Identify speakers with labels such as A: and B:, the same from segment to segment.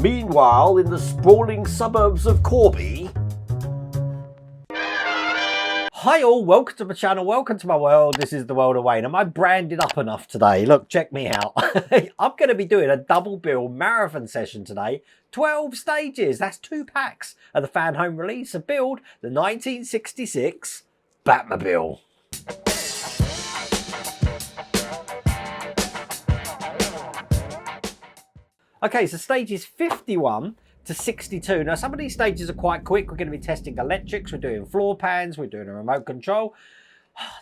A: Meanwhile, in the sprawling suburbs of Corby... Hi all, welcome to my channel, welcome to my world. This is the world of Wayne. Am I branded up enough today? Look, check me out. I'm going to be doing a double bill marathon session today. 12 stages, that's 2 packs of the Fanhome release of Build the 1966 Batmobile. Okay, so stages 51 to 62. Now, some of these stages are quite quick. We're going to be testing electrics, we're doing floor pans, we're doing a remote control.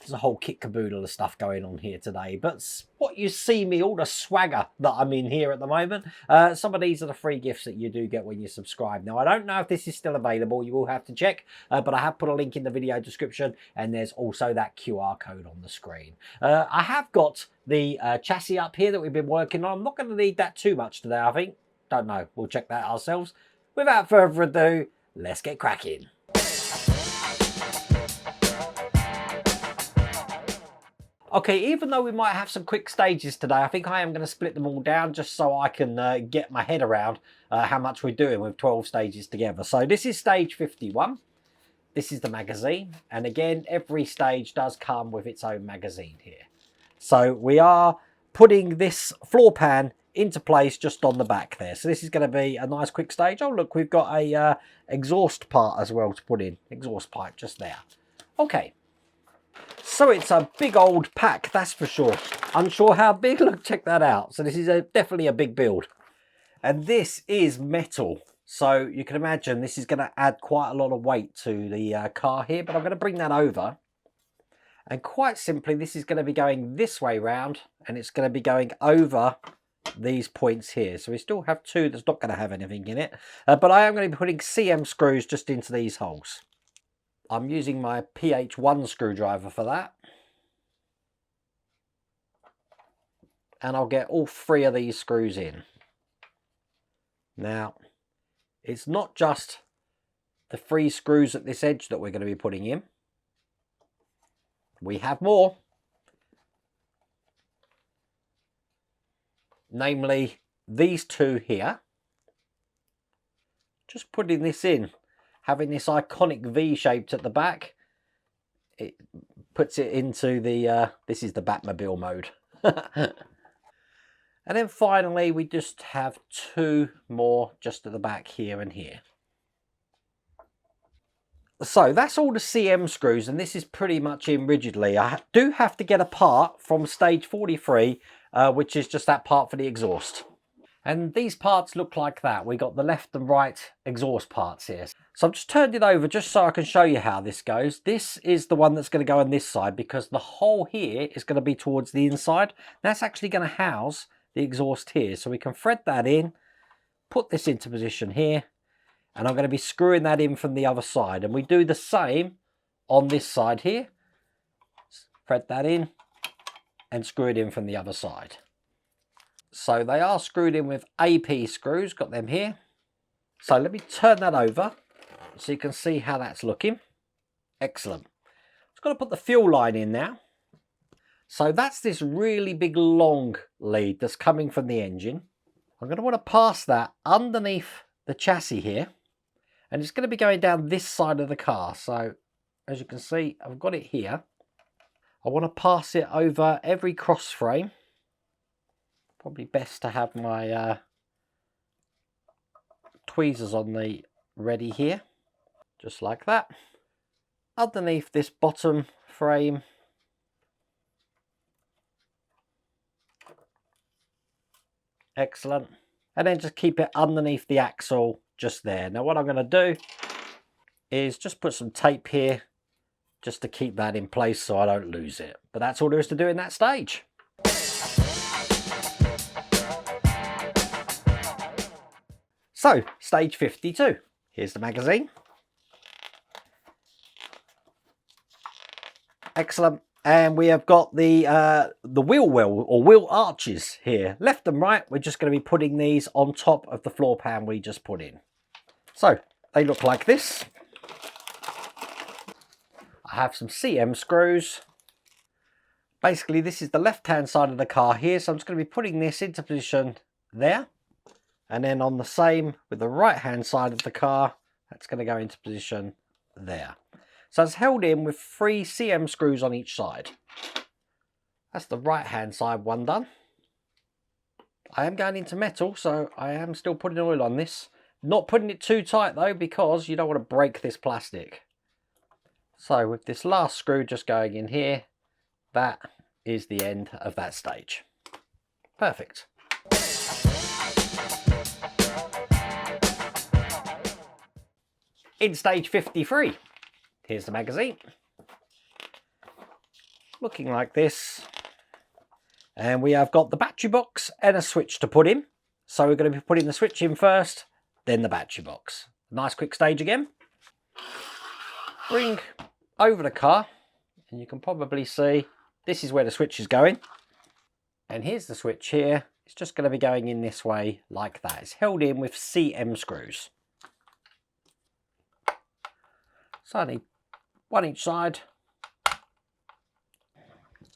A: There's a whole kit caboodle of stuff going on here today. But what you see me, all the swagger that I'm in here at the moment, some of these are the free gifts that you do get when you subscribe. Now, I don't know if this is still available. You will have to check. But I have put a link in the video description. And there's also that QR code on the screen. I have got the chassis up here that we've been working on. I'm not going to need that too much today, I think. Don't know. We'll check that ourselves. Without further ado, let's get cracking. Okay, even though we might have some quick stages today, I think I am going to split them all down just so I can get my head around how much we're doing with 12 stages together. So this is stage 51. This is the magazine. And again, every stage does come with its own magazine here. So we are putting this floor pan into place just on the back there. So this is going to be a nice quick stage. Oh, look, we've got a exhaust part as well to put in. Exhaust pipe just there. Okay. So it's a big old pack, that's for sure. Unsure how big? Look, check that out. So this is definitely a big build. And this is metal. So you can imagine this is going to add quite a lot of weight to the car here. But I'm going to bring that over. And quite simply, this is going to be going this way round. And it's going to be going over these points here. So we still have 2 that's not going to have anything in it. But I am going to be putting CM screws just into these holes. I'm using my PH1 screwdriver for that. And I'll get all 3 of these screws in. Now, it's not just the 3 screws at this edge that we're going to be putting in. We have more. Namely, these 2 here. Just putting this in. Having this iconic V shaped at the back, it puts it into the, this is the Batmobile mode. And then finally, we just have 2 more just at the back here and here. So that's all the CM screws, and this is pretty much in rigidly. I do have to get a part from stage 43, which is just that part for the exhaust. And these parts look like that. We got the left and right exhaust parts here. So I've just turned it over just so I can show you how this goes. This is the one that's going to go on this side because the hole here is going to be towards the inside. That's actually going to house the exhaust here. So we can thread that in, put this into position here, and I'm going to be screwing that in from the other side. And we do the same on this side here. Thread that in and screw it in from the other side. So they are screwed in with AP screws, got them here. So let me turn that over so you can see how that's looking. Excellent. Just got to put the fuel line in now. So that's this really big long lead that's coming from the engine. I'm going to want to pass that underneath the chassis here. And it's going to be going down this side of the car. So as you can see, I've got it here. I want to pass it over every cross frame. Probably best to have my tweezers on the ready here, just like that. Underneath this bottom frame. Excellent. And then just keep it underneath the axle just there. Now what I'm going to do is just put some tape here just to keep that in place so I don't lose it. But that's all there is to do in that stage. So, stage 52. Here's the magazine. Excellent. And we have got the wheel well, or wheel arches here. Left and right, we're just going to be putting these on top of the floor pan we just put in. So, they look like this. I have some CM screws. Basically, this is the left-hand side of the car here. So I'm just going to be putting this into position there. And then on the same with the right hand side of the car, that's going to go into position there. So it's held in with 3 CM screws on each side. That's the right hand side one done. I am going into metal, so I am still putting oil on this. Not putting it too tight though, because you don't want to break this plastic. So with this last screw just going in here, that is the end of that stage. Perfect. In stage 53, here's the magazine. Looking like this. And we have got the battery box and a switch to put in. So we're going to be putting the switch in first, then the battery box. Nice quick stage again. Bring over the car, and you can probably see this is where the switch is going. And here's the switch here. It's just going to be going in this way like that. It's held in with CM screws. So I need one each side.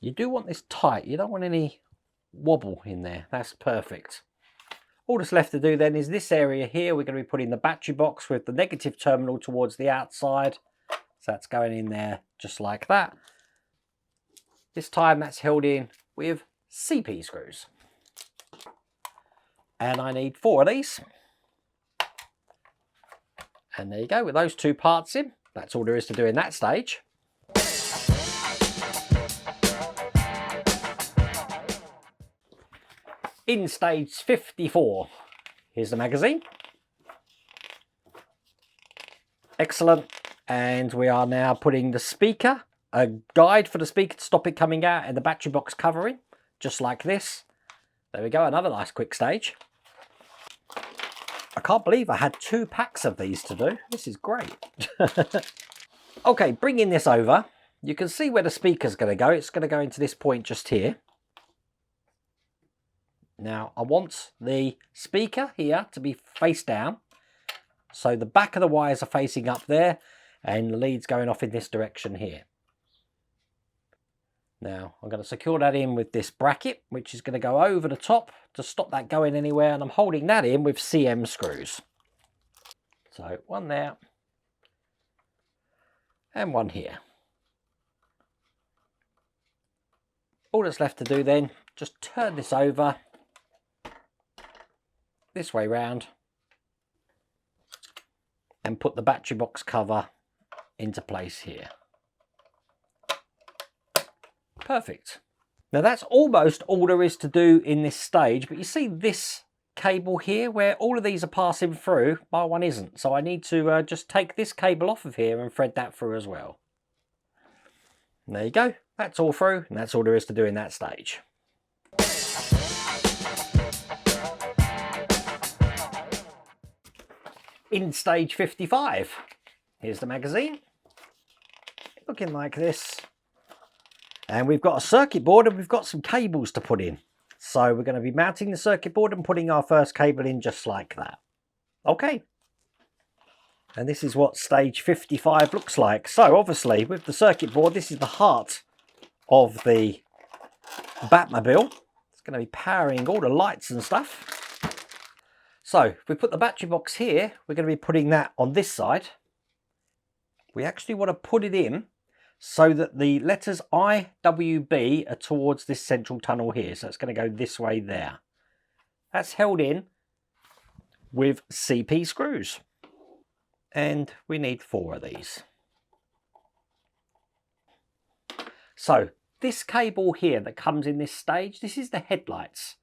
A: You do want this tight. You don't want any wobble in there. That's perfect. All that's left to do then is this area here. We're going to be putting the battery box with the negative terminal towards the outside. So that's going in there just like that. This time that's held in with CP screws. And I need 4 of these. And there you go, with those 2 parts in. That's all there is to do in that stage. In stage 54, here's the magazine. Excellent. And we are now putting the speaker, a guide for the speaker to stop it coming out, and the battery box covering, just like this. There we go, another nice quick stage. I can't believe I had 2 packs of these to do. This is great. Okay, bringing this over, you can see where the speaker's going to go. It's going to go into this point just here. Now, I want the speaker here to be face down. So the back of the wires are facing up there, and the lead's going off in this direction here. Now, I'm going to secure that in with this bracket, which is going to go over the top to stop that going anywhere, and I'm holding that in with CM screws. So, one there, and one here. All that's left to do then, just turn this over, this way round, and put the battery box cover into place here. Perfect. Now that's almost all there is to do in this stage, but you see this cable here where all of these are passing through, my one isn't. So I need to just take this cable off of here and thread that through as well. And there you go. That's all through, and that's all there is to do in that stage. In stage 55, here's the magazine. Looking like this. And we've got a circuit board and we've got some cables to put in. So we're going to be mounting the circuit board and putting our first cable in just like that. Okay. And this is what stage 55 looks like. So obviously with the circuit board, this is the heart of the Batmobile. It's going to be powering all the lights and stuff. So if we put the battery box here, we're going to be putting that on this side. We actually want to put it in so that the letters IWB are towards this central tunnel here. So it's going to go this way there. That's held in with CP screws. And we need 4 of these. So this cable here that comes in this stage, this is the headlights.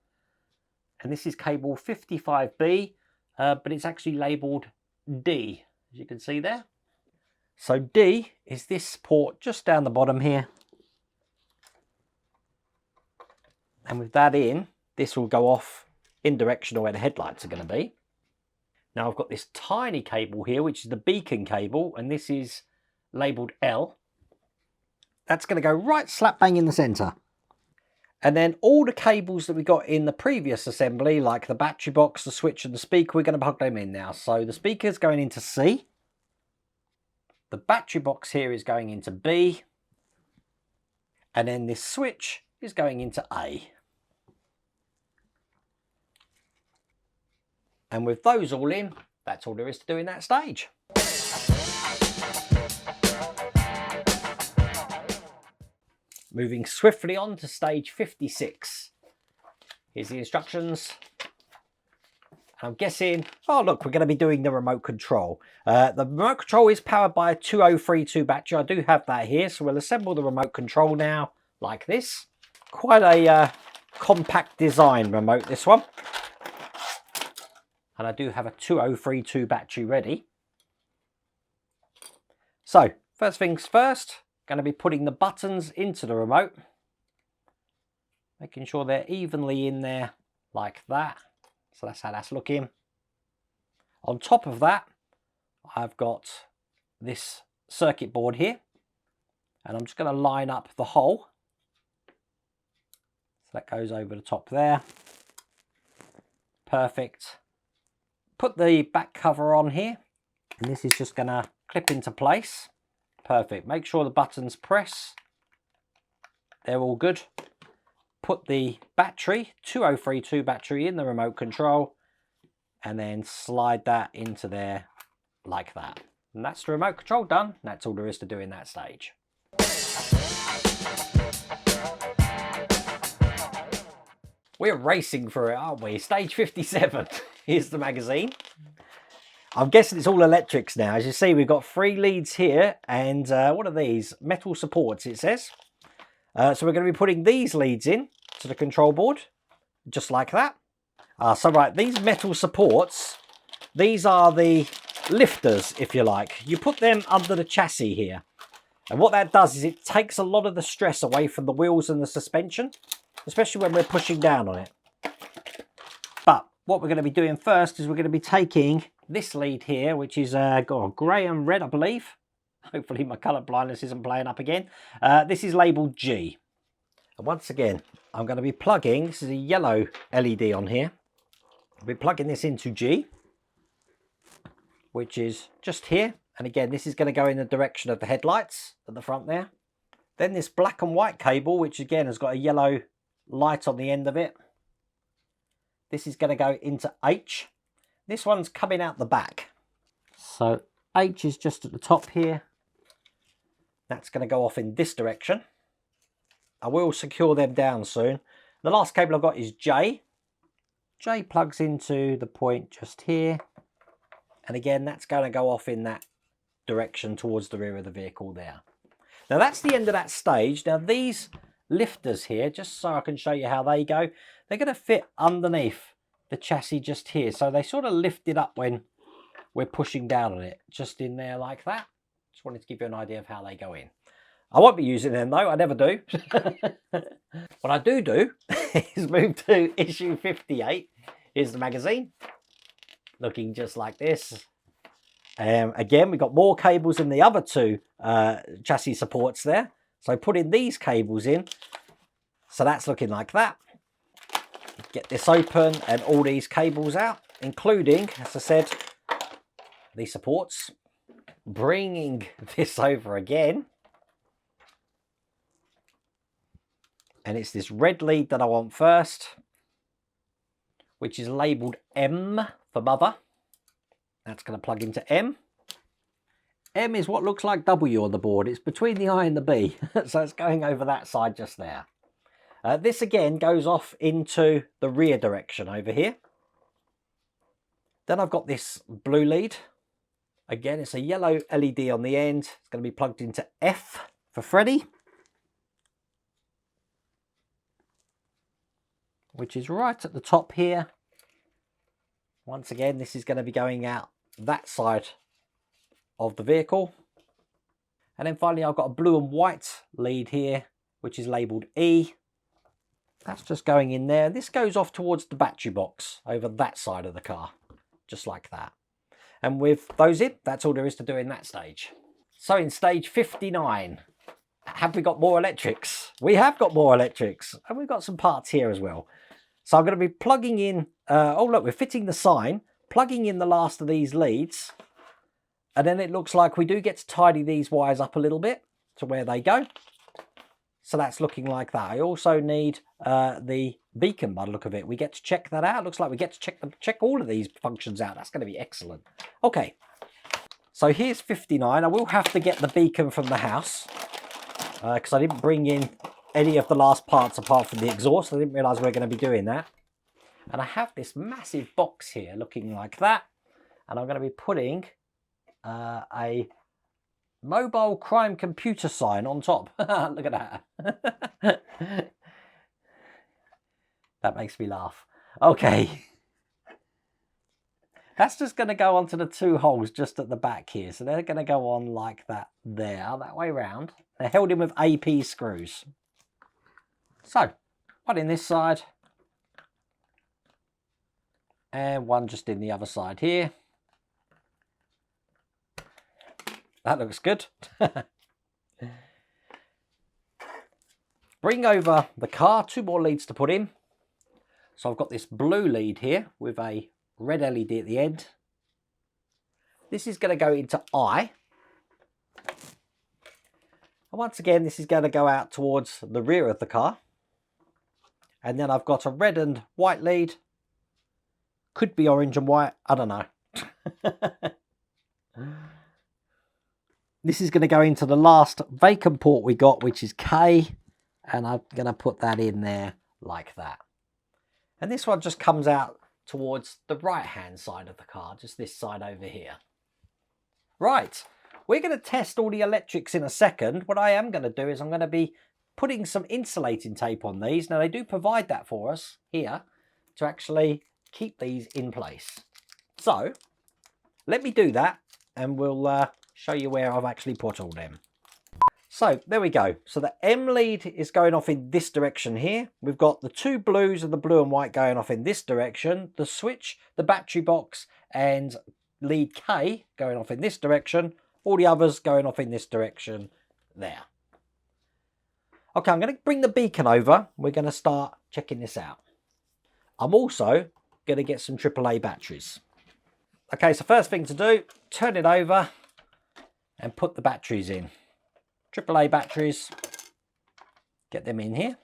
A: And this is cable 55B, but it's actually labelled D, as you can see there. So D is this port just down the bottom here. And with that in, this will go off in direction of where the headlights are going to be. Now I've got this tiny cable here, which is the beacon cable, and this is labelled L. That's going to go right slap bang in the centre. And then all the cables that we got in the previous assembly, like the battery box, the switch and the speaker, we're going to plug them in now. So the speaker is going into C. The battery box here is going into B. And then this switch is going into A. And with those all in, that's all there is to do in that stage. Moving swiftly on to stage 56. Here's the instructions. I'm guessing, oh look, we're going to be doing the remote control. The remote control is powered by a 2032 battery. I do have that here, so we'll assemble the remote control now, like this. Quite a compact design remote, this one. And I do have a 2032 battery ready. So, first things first, going to be putting the buttons into the remote. Making sure they're evenly in there, like that. So that's how that's looking. On top of that, I've got this circuit board here. And I'm just going to line up the hole. So that goes over the top there. Perfect. Put the back cover on here. And this is just going to clip into place. Perfect. Make sure the buttons press. They're all good. Put the battery, 2032 battery, in the remote control. And then slide that into there like that. And that's the remote control done. That's all there is to do in that stage. We're racing for it, aren't we? Stage 57. Here's the magazine. I'm guessing it's all electrics now. As you see, we've got 3 leads here. And what are these? Metal supports, it says. So we're going to be putting these leads in to the control board. Just like that. So right, these metal supports, these are the lifters, if you like. You put them under the chassis here. And what that does is it takes a lot of the stress away from the wheels and the suspension, especially when we're pushing down on it. But what we're going to be doing first is we're going to be taking this lead here, which is grey and red, I believe. Hopefully my colour blindness isn't playing up again. This is labelled G. And once again, I'm going to be plugging, this is a yellow LED on here. I'll be plugging this into G, which is just here. And again, this is going to go in the direction of the headlights at the front there. Then this black and white cable, which again has got a yellow light on the end of it. This is going to go into H. This one's coming out the back. So H is just at the top here. That's going to go off in this direction. I will secure them down soon. The last cable I've got is J. J plugs into the point just here. And again, that's going to go off in that direction towards the rear of the vehicle there. Now that's the end of that stage. Now these lifters here, just so I can show you how they go, they're going to fit underneath the chassis just here. So they sort of lift it up when we're pushing down on it, just in there like that. Just wanted to give you an idea of how they go in. I won't be using them though, I never do. What I do is move to issue 58. Here's the magazine, looking just like this. Again, we've got more cables in the other 2 chassis supports there. So putting these cables in, so that's looking like that. Get this open and all these cables out, including, as I said, these supports. Bringing this over again. And it's this red lead that I want first, which is labelled M for mother. That's going to plug into M. M is what looks like W on the board. It's between the I and the B. So it's going over that side just there. This again goes off into the rear direction over here. Then I've got this blue lead. Again, it's a yellow LED on the end. It's going to be plugged into F for Freddy, which is right at the top here. Once again, this is going to be going out that side of the vehicle. And then finally, I've got a blue and white lead here, which is labelled E. That's just going in there. This goes off towards the battery box over that side of the car, just like that. And with those in, that's all there is to do in that stage. So in stage 59, have we got more electrics? We have got more electrics, and we've got some parts here as well. So I'm going to be plugging in, oh look, we're fitting the sign, plugging in the last of these leads, and then it looks like we do get to tidy these wires up a little bit to where they go. So that's looking like that. I also need the beacon by the look of it. We get to check that out. Looks like we get to check all of these functions out. That's going to be excellent. Okay, so here's 59. I will have to get the beacon from the house because I didn't bring in any of the last parts apart from the exhaust. I didn't realise we were going to be doing that. And I have this massive box here looking like that. And I'm going to be putting a mobile crime computer sign on top. Look at that. That makes me laugh. Okay. That's just going to go onto the 2 holes just at the back here. So they're going to go on like that there, that way round. They're held in with AP screws. So, one in this side. And one just in the other side here. That looks good. Bring over the car, 2 more leads to put in. So I've got this blue lead here with a red LED at the end. This is going to go into I. And once again, this is going to go out towards the rear of the car. And then I've got a red and white lead. Could be orange and white, I don't know. This is going to go into the last vacant port we got, which is K. And I'm going to put that in there like that. And this one just comes out towards the right-hand side of the car, just this side over here. Right, we're going to test all the electrics in a second. What I am going to do is I'm going to be putting some insulating tape on these. Now, they do provide that for us here to actually keep these in place. So, let me do that, and we'll show you where I've actually put all them. So there we go. So the M lead is going off in this direction here. We've got the 2 blues and the blue and white going off in this direction. The switch, the battery box and lead K going off in this direction. All the others going off in this direction there. Okay, I'm going to bring the beacon over. We're going to start checking this out. I'm also going to get some AAA batteries. Okay, so first thing to do, turn it over and put the batteries in. AAA batteries, get them in here.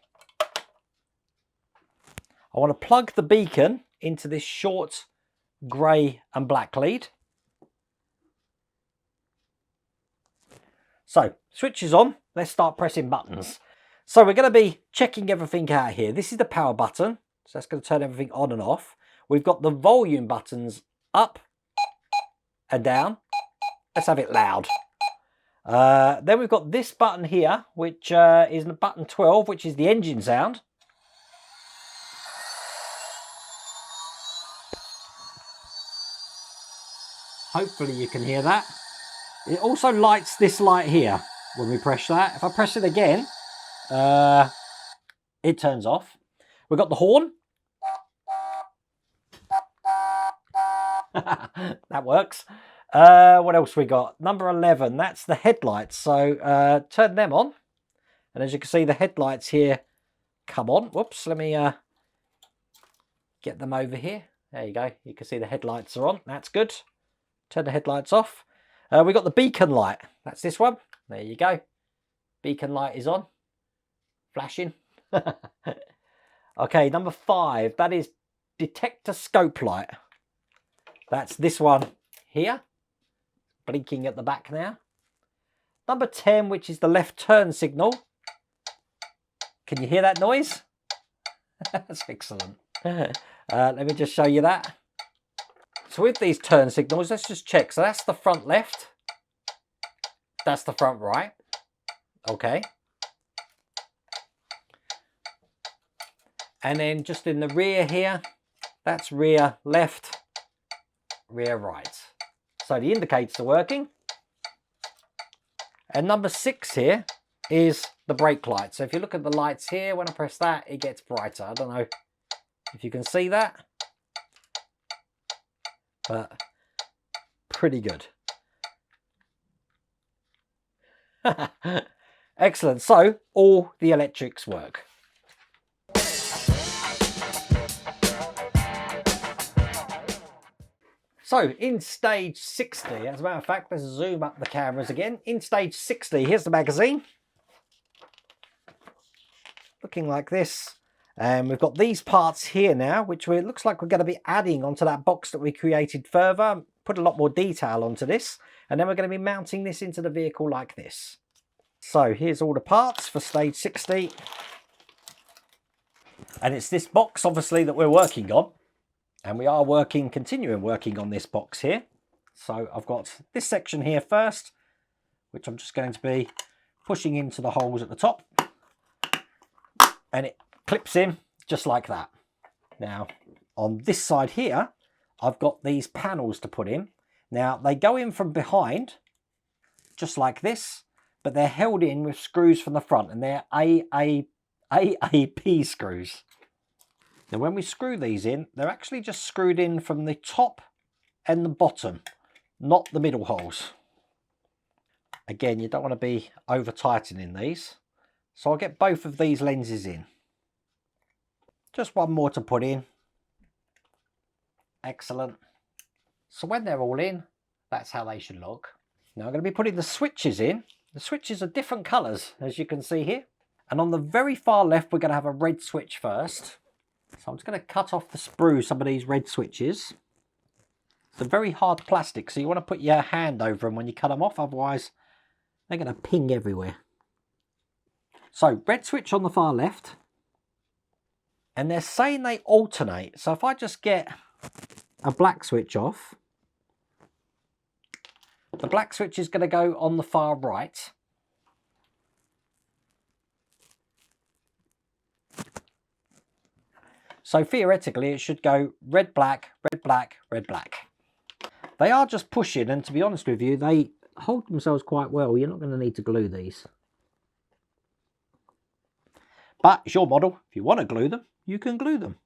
A: I want to plug the beacon into this short grey and black lead. So, switch is on. Let's start pressing buttons. So we're going to be checking everything out here. This is the power button. So that's going to turn everything on and off. We've got the volume buttons up and down. Let's have it loud. Then we've got this button here, which is button 12, which is the engine sound. Hopefully you can hear that. It also lights this light here when we press that. If I press it again, it turns off. We've got the horn. That works. What else we got? Number 11, that's the headlights. So turn them on. And as you can see, the headlights here come on. Whoops, let me get them over here. There you go. You can see the headlights are on. That's good. Turn the headlights off. We got the beacon light. That's this one. There you go. Beacon light is on. Flashing. Okay, number 5. That is detector scope light. That's this one here. Blinking at the back now. Number 10, which is the left turn signal. Can you hear that noise? That's excellent. Let me just show you that. So with these turn signals, let's just check. So that's the front left. That's the front right. Okay. And then just in the rear here, that's rear left, rear right. So the indicators are working. And number 6 here is the brake light. So if you look at the lights here, when I press that, it gets brighter. I don't know if you can see that, but pretty good. Excellent. So all the electrics work. So in stage 60, as a matter of fact, let's zoom up the cameras again. In stage 60, here's the magazine. Looking like this. And we've got these parts here now, which it looks like we're going to be adding onto that box that we created further. Put a lot more detail onto this. And then we're going to be mounting this into the vehicle like this. So here's all the parts for stage 60. And it's this box, obviously, that we're working on. And we are continuing working on this box here. So I've got this section here first, which I'm just going to be pushing into the holes at the top. And it clips in just like that. Now, on this side here, I've got these panels to put in. Now, they go in from behind, just like this, but they're held in with screws from the front, and they're AAP screws. Now, when we screw these in, they're actually just screwed in from the top and the bottom, not the middle holes. Again, you don't want to be over tightening these. So I'll get both of these lenses in. Just one more to put in. Excellent. So when they're all in, that's how they should look. Now I'm going to be putting the switches in. The switches are different colours, as you can see here. And on the very far left, we're going to have a red switch first. So I'm just going to cut off the sprue, some of these red switches. It's a very hard plastic, so you want to put your hand over them when you cut them off, otherwise they're going to ping everywhere. So red switch on the far left. And they're saying they alternate. So if I just get a black switch off, the black switch is going to go on the far right. So theoretically it should go red, black, red, black, red, black. They are just pushing, and to be honest with you, they hold themselves quite well. You're not going to need to glue these. But it's your model. If you want to glue them, you can glue them.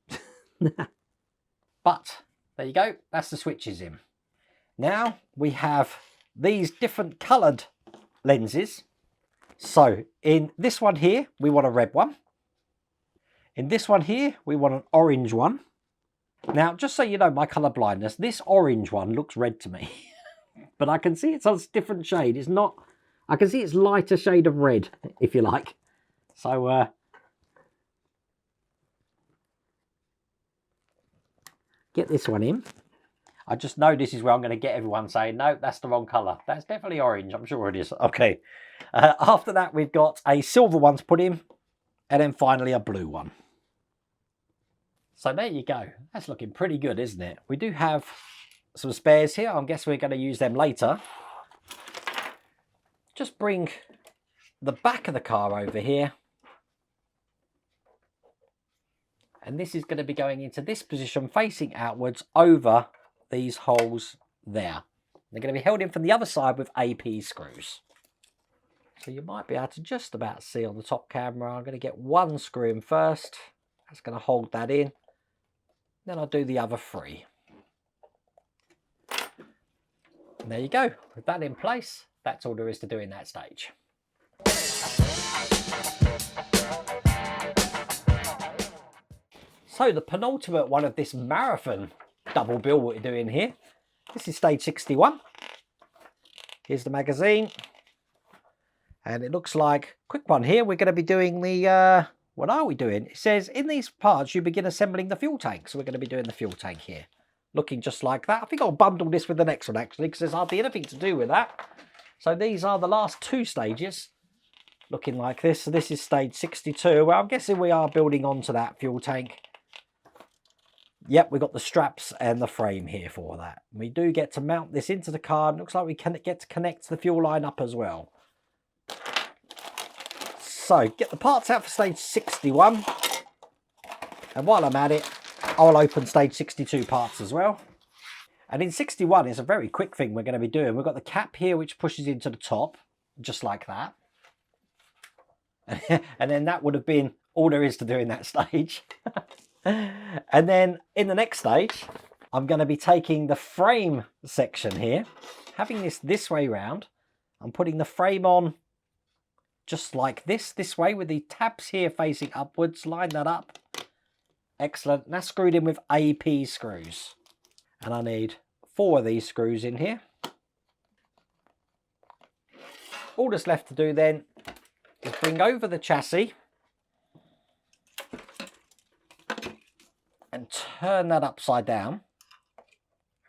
A: But there you go. That's the switches in. Now we have these different coloured lenses. So in this one here, we want a red one. In this one here, we want an orange one. Now, just so you know my colour blindness, this orange one looks red to me. But I can see it's a different shade. It's not... I can see it's lighter shade of red, if you like. So, get this one in. I just know this is where I'm going to get everyone saying, no, that's the wrong colour. That's definitely orange. I'm sure it is. Okay. After that, we've got a silver one to put in. And then finally a blue one. So there you go. That's looking pretty good, isn't it? We do have some spares here. I guess we're going to use them later. Just bring the back of the car over here. And this is going to be going into this position facing outwards over these holes there. They're going to be held in from the other side with AP screws. So you might be able to just about see on the top camera. I'm going to get one screw in first. That's going to hold that in. Then I'll do the other three. And there you go. With that in place, that's all there is to do in that stage. So the penultimate one of this marathon double bill we're doing here. This is stage 61. Here's the magazine. And it looks like, quick one here, we're going to be doing the, what are we doing? It says, in these parts, you begin assembling the fuel tank. So we're going to be doing the fuel tank here. Looking just like that. I think I'll bundle this with the next one, actually, because there's hardly anything to do with that. So these are the last two stages, looking like this. So this is stage 62. Well, I'm guessing we are building onto that fuel tank. Yep, we've got the straps and the frame here for that. We do get to mount this into the car. It looks like we can get to connect the fuel line up as well. So, get the parts out for stage 61. And while I'm at it, I'll open stage 62 parts as well. And in 61, it's a very quick thing we're going to be doing. We've got the cap here, which pushes into the top, just like that. And then that would have been all there is to do in that stage. And then in the next stage, I'm going to be taking the frame section here, having this way round. I'm putting the frame on just like this way with the tabs here facing upwards. Line that up. Excellent. And that's screwed in with AP screws. And I need 4 of these screws in here. All that's left to do then is bring over the chassis turn that upside down.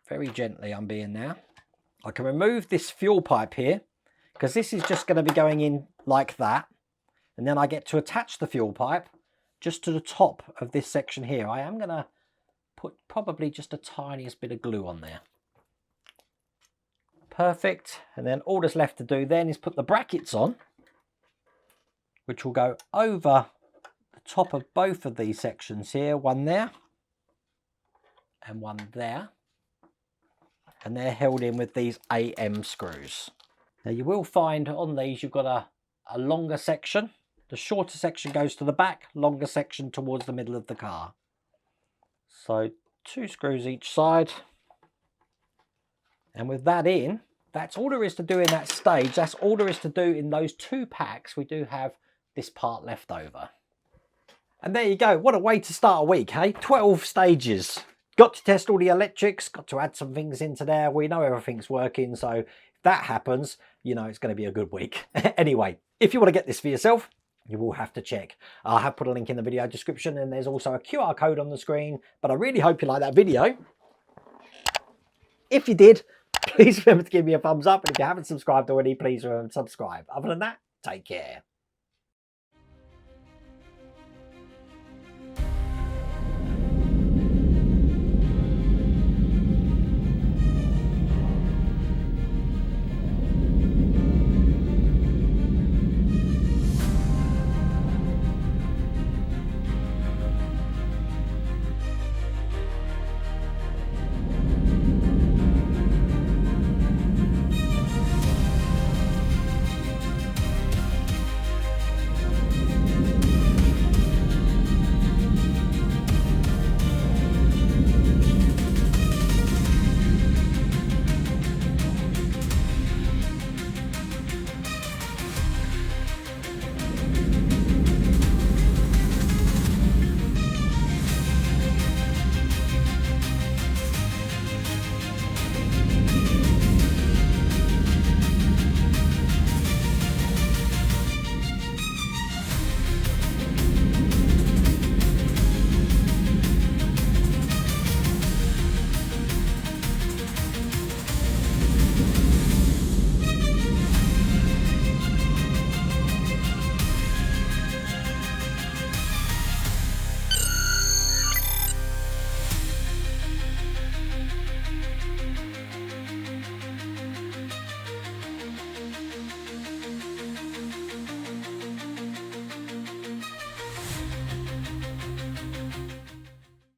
A: Very gently I'm being now. I can remove this fuel pipe here, because this is just going to be going in like that. And then I get to attach the fuel pipe just to the top of this section here. I am going to put probably just the tiniest bit of glue on there. Perfect. And then all that's left to do then is put the brackets on, which will go over the top of both of these sections here. One there and one there. And they're held in with these AM screws. Now you will find on these you've got a longer section. The shorter section goes to the back, longer section towards the middle of the car. So 2 screws each side. And with that in, that's all there is to do in that stage. That's all there is to do in those 2 packs. We do have this part left over. And there you go. What a way to start a week, hey? 12 stages. Got to test all the electrics, got to add some things into there. We know everything's working, so if that happens, you know it's going to be a good week. Anyway, if you want to get this for yourself, you will have to check. I have put a link in the video description, and there's also a QR code on the screen. But I really hope you like that video. If you did, please remember to give me a thumbs up. And if you haven't subscribed already, please remember to subscribe. Other than that, take care.